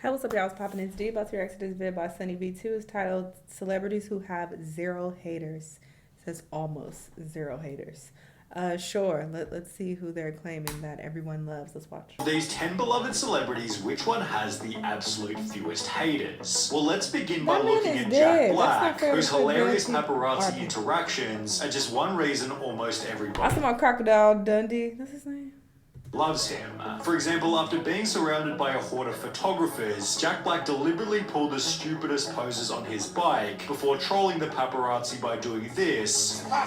Hey, what's up, y'all? It's popping in today. About to react to this vid by Sunny V2. It's titled "Celebrities Who Have Zero Haters." It says almost zero haters. Sure. Let's see who they're claiming that everyone loves. Let's watch. These 10 beloved celebrities, which one has the absolute fewest haters? Well, let's begin by looking at Jack Black, whose hilarious paparazzi interactions are just one reason almost I everybody saw my Crocodile Dundee. That's his name. loves him. For example, after being surrounded by a horde of photographers, Jack Black deliberately pulled the stupidest poses on his bike before trolling the paparazzi by doing this. I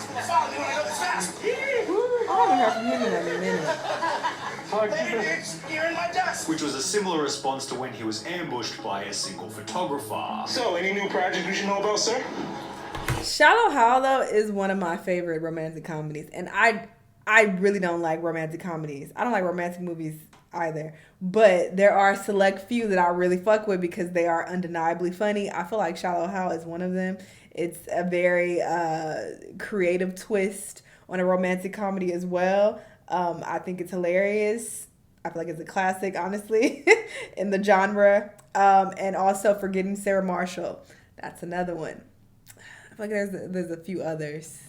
haven't heard from him in a minute. You're in my desk. Which was a similar response to when he was ambushed by a single photographer. So, any new projects we should know about, sir? Shallow Hal, though, is one of my favorite romantic comedies, and I really don't like romantic comedies. I don't like romantic movies either. But there are select few that I really fuck with because they are undeniably funny. I feel like Shallow Hal is one of them. It's a very creative twist on a romantic comedy as well. I think it's hilarious. I feel like it's a classic, honestly, in the genre. And also Forgetting Sarah Marshall. That's another one. I feel like there's a few others.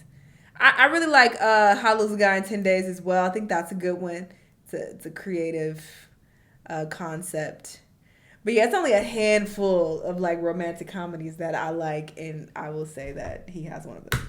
I really like How to Lose a Guy in 10 Days as well. I think that's a good one. It's a creative concept. But yeah, it's only a handful of like romantic comedies that I like, and I will say that he has one of them.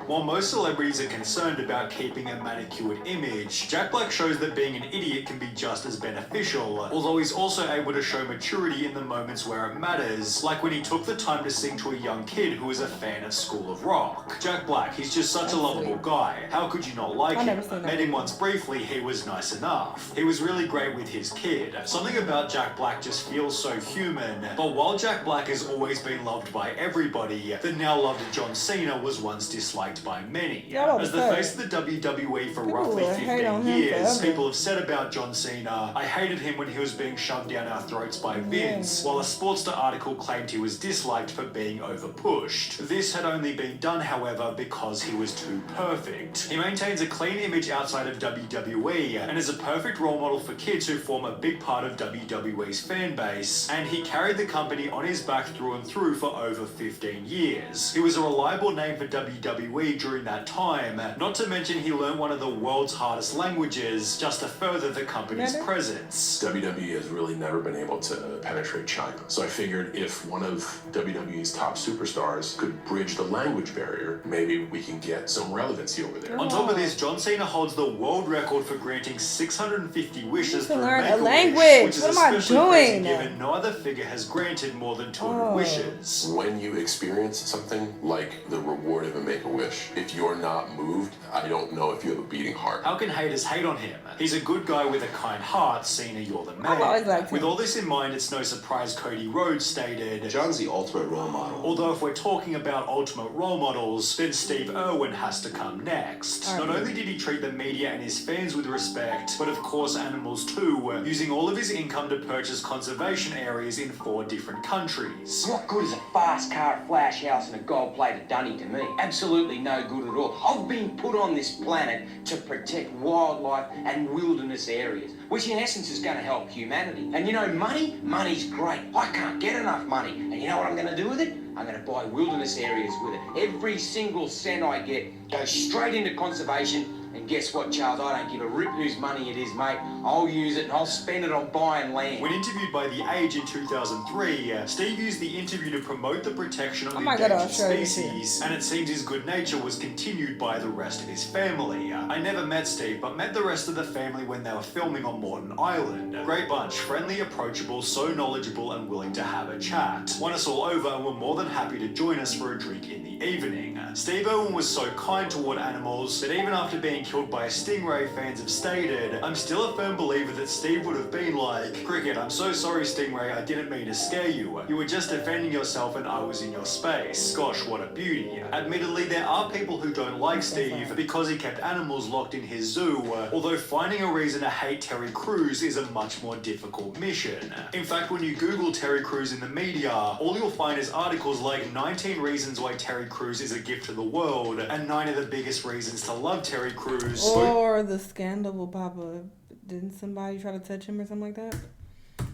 While most celebrities are concerned about keeping a manicured image, Jack Black shows that being an idiot can be just as beneficial, although he's also able to show maturity in the moments where it matters, like when he took the time to sing to a young kid who was a fan of School of Rock. Jack Black, he's just such a lovable guy. How could you not like him? Met him once briefly, he was nice enough. He was really great with his kid. Something about Jack Black just feels so human. But while Jack Black has always been loved by everybody, the now loved John Cena was once disliked by many. As the face of the WWE for roughly 15 years, people have said about John Cena, "I hated him when he was being shoved down our throats by Vince," while a Sportster article claimed he was disliked for being overpushed. This had only been done, however, because he was too perfect. He maintains a clean image outside of WWE and is a perfect role model for kids who form a big part of WWE's fan base, and he carried the company on his back through and through for over 15 years. He was a reliable name for WWE during that time, not to mention he learned one of the world's hardest languages just to further the company's presence. WWE has really never been able to penetrate China, so I figured if one of WWE's top superstars could bridge the language barrier, maybe we can get some relevancy over there. On top of this, John Cena holds the world record for granting 650 wishes through learn a Make-A-Wish, language. which is What am I especially crazy doing? given no other figure has granted more than 200 wishes. When you experience something like the reward of a Make-A-Wish, if you're not moved, I don't know if you have a beating heart. How can haters hate on him? He's a good guy with a kind heart. Cena, you're the man. I've always liked him. With all this in mind, it's no surprise Cody Rhodes stated, John's the ultimate role model. although if we're talking about ultimate role models, then Steve Irwin has to come next. Not only did he treat the media and his fans with respect, but of course animals too, using all of his income to purchase conservation areas in 4 different countries. What good is a fast car, a flash house, and a gold-plated dunny to me? Absolutely no good at all. I've been put on this planet to protect wildlife and wilderness areas, which in essence is going to help humanity. And you know, money's great. I can't get enough money. And you know what I'm going to do with it? I'm going to buy wilderness areas with it. Every single cent I get goes straight into conservation. And guess what, Charles? I don't give a rip whose money it is, mate. I'll use it and I'll spend it on buying land. When interviewed by The Age in 2003, Steve used the interview to promote the protection of endangered species, and it seems his good nature was continued by the rest of his family. I never met Steve, but met the rest of the family when they were filming on Morton Island. A great bunch, friendly, approachable, so knowledgeable and willing to have a chat. Won us all over and were more than happy to join us for a drink in the evening. Steve Irwin was so kind toward animals that even after being killed by a stingray, fans have stated, "I'm still a firm believer that Steve would have been like, Cricket, I'm so sorry Stingray, I didn't mean to scare you. You were just defending yourself and I was in your space. Gosh, what a beauty." Admittedly, there are people who don't like Steve because he kept animals locked in his zoo, although finding a reason to hate Terry Crews is a much more difficult mission. In fact, when you Google Terry Crews in the media, all you'll find is articles like 19 reasons why Terry Crews is a gift to the world, and 9 of the biggest reasons to love Terry Crews Crews. Or the scandal will pop up. Didn't somebody try to touch him or something like that?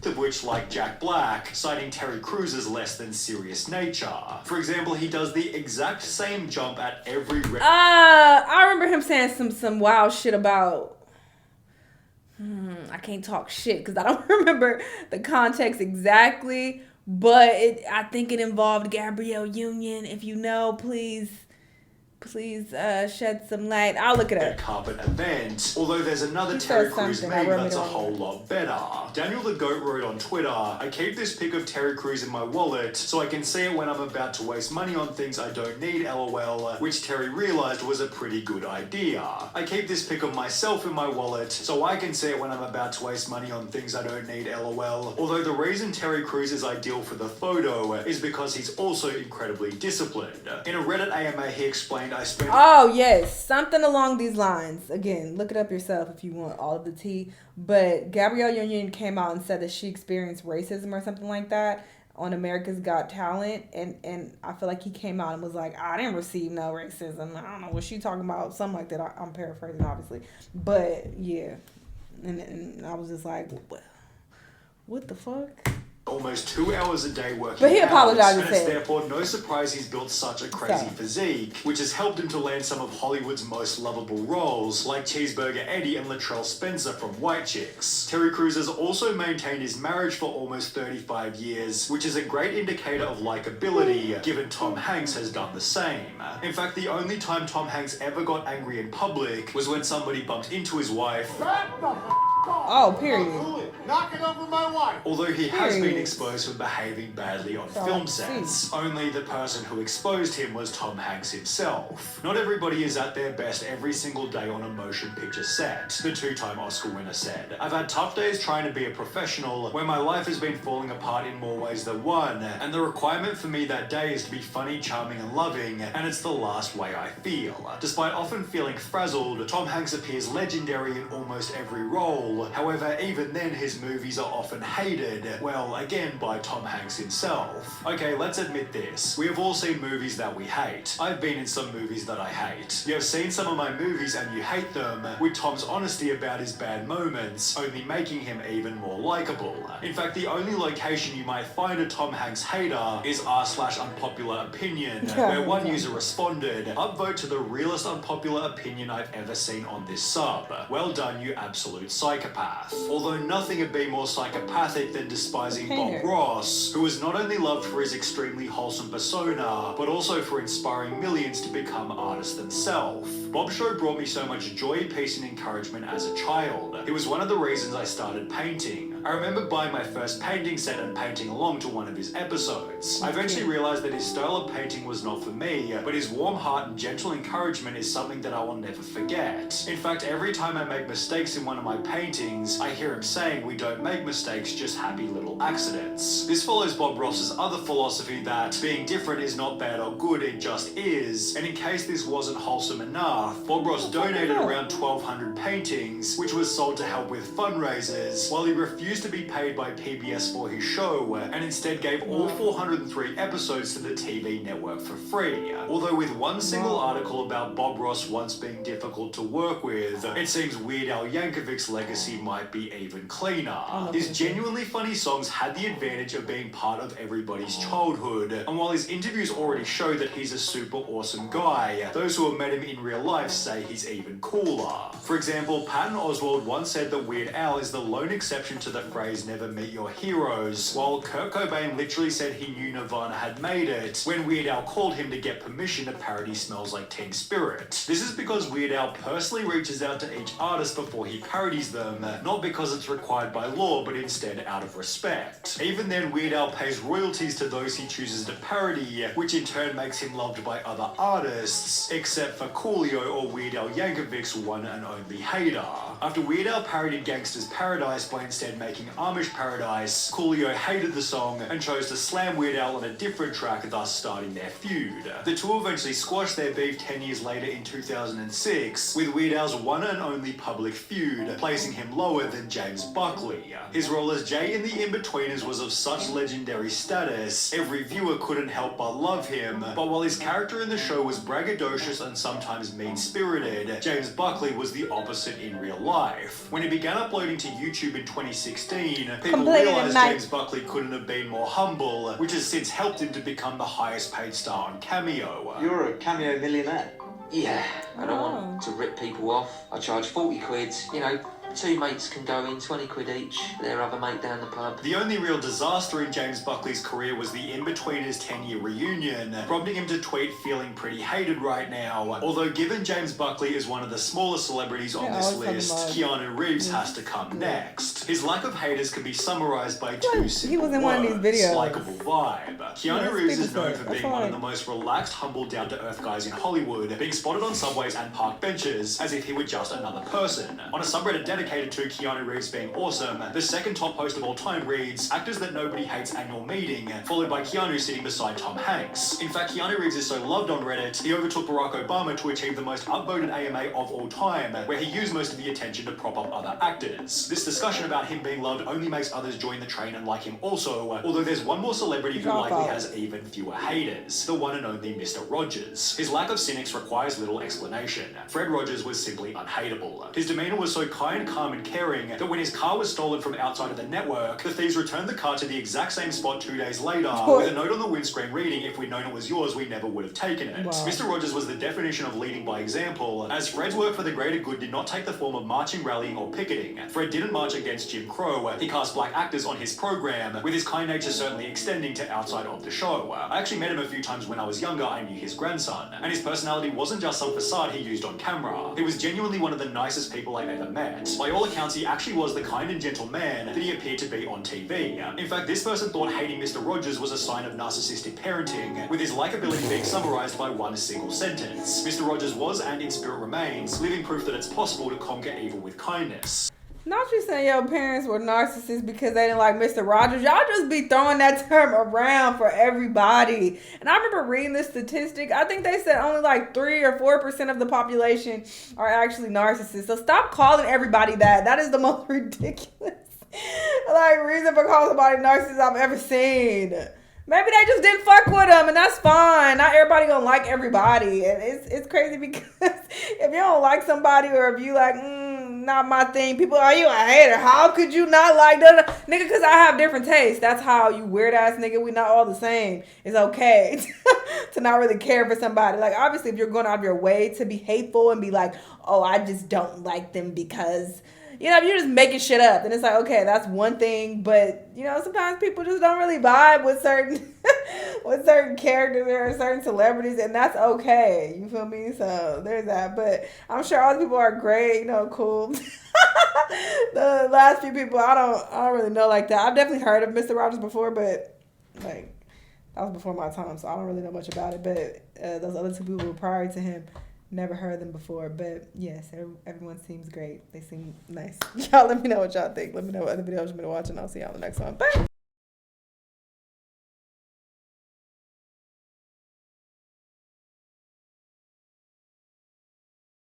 Of which, like Jack Black, citing Terry Crews' less than serious nature. For example, he does the exact same jump at every I remember him saying some wild shit about I can't talk shit because I don't remember the context exactly, but I think it involved Gabrielle Union. If you know, please shed some light. I'll look it up. carpet event. Although there's another Terry Crews meme that's a whole lot better. Daniel the Goat wrote on Twitter, I keep this pic of Terry Crews in my wallet so I can see it when I'm about to waste money on things I don't need, lol, which Terry realized was a pretty good idea. I keep this pic of myself in my wallet so I can see it when I'm about to waste money on things I don't need, lol. Although the reason Terry Crews is ideal for the photo is because he's also incredibly disciplined. In a Reddit AMA, he explained, Oh, yes. Something along these lines. Again, look it up yourself if you want all of the tea. But Gabrielle Union came out and said that she experienced racism or something like that on America's Got Talent. And I feel like he came out and was like, I didn't receive no racism. I don't know what she talking about. Something like that. I'm paraphrasing, obviously. But, yeah. And I was just like, what the fuck? Almost 2 hours a day working but he apologized and it's therefore no surprise he's built such a crazy physique, which has helped him to land some of Hollywood's most lovable roles, like Cheeseburger Eddie and Latrell Spencer from White Chicks. Terry Crews has also maintained his marriage for almost 35 years, which is a great indicator of likability, given Tom Hanks has done the same. In fact, the only time Tom Hanks ever got angry in public was when somebody bumped into his wife. Oh, period. Knocking over my wife. Although he has been exposed for behaving badly on film sets, only the person who exposed him was Tom Hanks himself. Not everybody is at their best every single day on a motion picture set, the two-time Oscar winner said. I've had tough days trying to be a professional, where my life has been falling apart in more ways than one, and the requirement for me that day is to be funny, charming, and loving, and it's the last way I feel. Despite often feeling frazzled, Tom Hanks appears legendary in almost every role. However, even then his movies are often hated, well, again by Tom Hanks himself. Okay, let's admit this. We have all seen movies that we hate. I've been in some movies that I hate. You have seen some of my movies and you hate them, with Tom's honesty about his bad moments only making him even more likable. In fact, the only location you might find a Tom Hanks hater is r/unpopular opinion, where one user responded, upvote to the realest unpopular opinion I've ever seen on this sub. Well done, you absolute psychopath. Although nothing would be more psychopathic than despising Bob Ross, who was not only loved for his extremely wholesome persona, but also for inspiring millions to become artists themselves. Bob's show brought me so much joy, peace, and encouragement as a child. It was one of the reasons I started painting. I remember buying my first painting set and painting along to one of his episodes. I eventually realized that his style of painting was not for me, but his warm heart and gentle encouragement is something that I will never forget. In fact, every time I make mistakes in one of my paintings, I hear him saying, we don't make mistakes, just happy little accidents. This follows Bob Ross's other philosophy that being different is not bad or good, it just is. And in case this wasn't wholesome enough, Bob Ross donated around 1,200 paintings, which was sold to help with fundraisers, while he refused to be paid by PBS for his show, and instead gave all 403 episodes to the TV network for free. Although with one single article about Bob Ross once being difficult to work with, it seems Weird Al Yankovic's legacy might be even cleaner. His genuinely funny songs had the advantage of being part of everybody's childhood, and while his interviews already show that he's a super awesome guy, those who have met him in real life say he's even cooler. For example, Patton Oswalt once said that Weird Al is the lone exception to the phrase never meet your heroes, while Kurt Cobain literally said he knew Nirvana had made it when Weird Al called him to get permission to parody Smells Like Teen Spirit. This is because Weird Al personally reaches out to each artist before he parodies them, not because it's required by law, but instead out of respect. Even then, Weird Al pays royalties to those he chooses to parody, which in turn makes him loved by other artists, except for Coolio or Weird Al Yankovic's one and only hater. After Weird Al parodied Gangsta's Paradise by instead making Amish Paradise, Coolio hated the song and chose to slam Weird Al on a different track, thus starting their feud. The two eventually squashed their beef 10 years later in 2006, with Weird Al's one and only public feud, placing him lower than James Buckley. His role as Jay in The Inbetweeners was of such legendary status, every viewer couldn't help but love him, but while his character in the show was braggadocious and sometimes mean-spirited, James Buckley was the opposite in real life. When he began uploading to YouTube in 2016, people realised James Buckley couldn't have been more humble, which has since helped him to become the highest paid star on Cameo. You're a Cameo millionaire. Yeah, I don't want to rip people off. I charge 40 quid, you know, two mates can go in, 20 quid each, their other mate down the pub. The only real disaster in James Buckley's career was the Inbetweeners 10-year reunion, prompting him to tweet feeling pretty hated right now. Although given James Buckley is one of the smaller celebrities on this list, Keanu Reeves has to come next. His lack of haters can be summarized by two simple words, likable vibe. Keanu Reeves is known for being one of the most relaxed, humble, down-to-earth guys in Hollywood, being spotted on subways and park benches as if he were just another person. On a subreddit dedicated to Keanu Reeves being awesome, the second top post of all time reads, "Actors that nobody hates annual meeting," followed by Keanu sitting beside Tom Hanks. In fact, Keanu Reeves is so loved on Reddit, he overtook Barack Obama to achieve the most upvoted AMA of all time, where he used most of the attention to prop up other actors. This discussion about him being loved only makes others join the train and like him also, although there's one more celebrity who likely has even fewer haters, the one and only Mr. Rogers. His lack of cynics requires little explanation. Fred Rogers was simply unhateable. His demeanor was so kind, calm and caring that when his car was stolen from outside of the network, the thieves returned the car to the exact same spot 2 days later, with a note on the windscreen reading, "If we'd known it was yours, we never would have taken it." Mr. Rogers was the definition of leading by example, as Fred's work for the greater good did not take the form of marching, rallying or picketing. Fred didn't march against Jim Crow, he cast black actors on his program, with his kind nature certainly extending to outside of the show. I actually met him a few times when I was younger. I knew his grandson, and his personality wasn't just some facade he used on camera. He was genuinely one of the nicest people I've ever met. By all accounts, he actually was the kind and gentle man that he appeared to be on TV. In fact, this person thought hating Mr. Rogers was a sign of narcissistic parenting, with his likability being summarized by one single sentence. Mr. Rogers was, and in spirit remains, living proof that it's possible to conquer evil with kindness. Not you saying your parents were narcissists because they didn't like Mr. Rogers. Y'all just be throwing that term around for everybody. And I remember reading this statistic. I think they said only like 3 or 4% of the population are actually narcissists. So stop calling everybody that. That is the most ridiculous reason for calling somebody narcissist I've ever seen. Maybe they just didn't fuck with them, and that's fine. Not everybody gonna like everybody. And it's crazy because if you don't like somebody, or if you like, not my thing, people, are you a hater? How could you not like that? Nigga, because I have different tastes. That's how you weird ass nigga, we not all the same. It's okay to not really care for somebody. Like, obviously, if you're going out of your way to be hateful and be like, oh, I just don't like them because... You know, if you're just making shit up, then it's like, okay, that's one thing. But, you know, sometimes people just don't really vibe with certain with certain characters or certain celebrities, and that's okay. You feel me? So there's that. But I'm sure all the people are great, you know, cool. The last few people, I don't really know like that. I've definitely heard of Mr. Rogers before, but like that was before my time, so I don't really know much about it. But those other two people were prior to him. Never heard them before, but yes, everyone seems great. They seem nice. Y'all let me know what y'all think. Let me know what other videos you've been watching. I'll see y'all in the next one. Bye.